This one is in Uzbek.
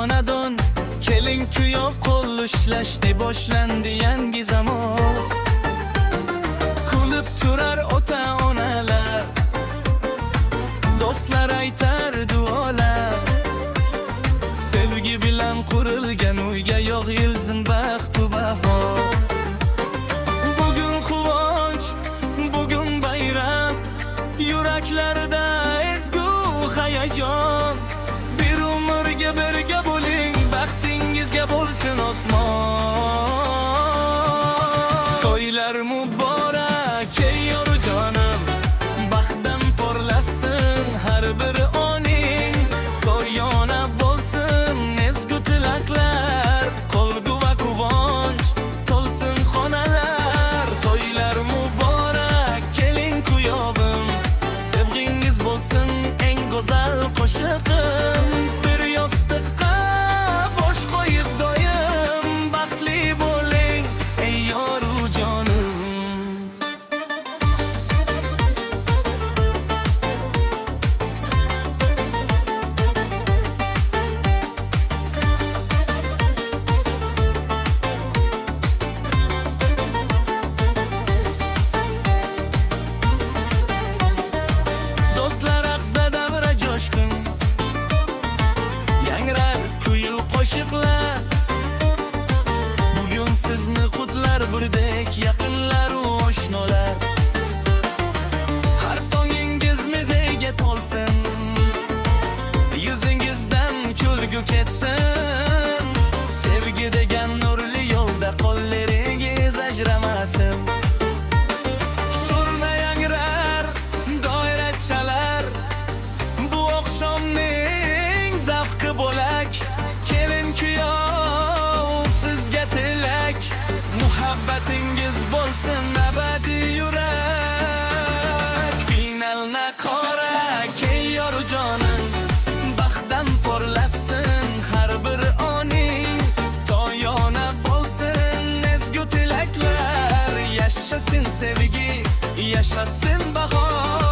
xonadon, kelin kuyov qo'l ushlashdi, boshlandi yangi zamon. Kulib turar ota-onalar, do'stlar aytar duolar. Sevgi bilan qurilgan uyga yog'ilsin baxt va bahor. Bugun quvonch, bugun bayram, yuraklarda ezgu hayajon. Bir umrga birga bo'ling, baxtingizga bo'lsin osmon. To'ylar muborak, ey yorjonim, baxtdan porlasin har bir oning. To'yona bo'lsin ezgu tilaklar, qolgu va quvonch to'lsin xonalar. To'ylar muborak, keling kuyovim, sevgingiz bo'lsin eng go'zal qo'shig'im. Bir yostiqqa bosh qo'yib doim, baxtli bo'ling ey yorjonim. Do'stlar axsida davra jo'shqin, yangrar kuyu qo'shiqlar. Bugun sizni qutlar birdek yaqinlar u oshnolar. Har tongingiz mehriga to'lsin, yuzingizdan kulgu ketsin. Sevgi degan nurli yo'lda qo'llaringiz ajramasin. Surna yangrar, doira chalar, bu oqshomning zavqi bo'lak. Kelin kuyov sizga tilak, muhabbatingiz bo'lsin abadiy yurak. Finalna qora ey yorjonim, baxtdan porlasin har bir oning. To'yona bo'lsin ezgu tilaklar, yashasin sevgi, yashasin bahor.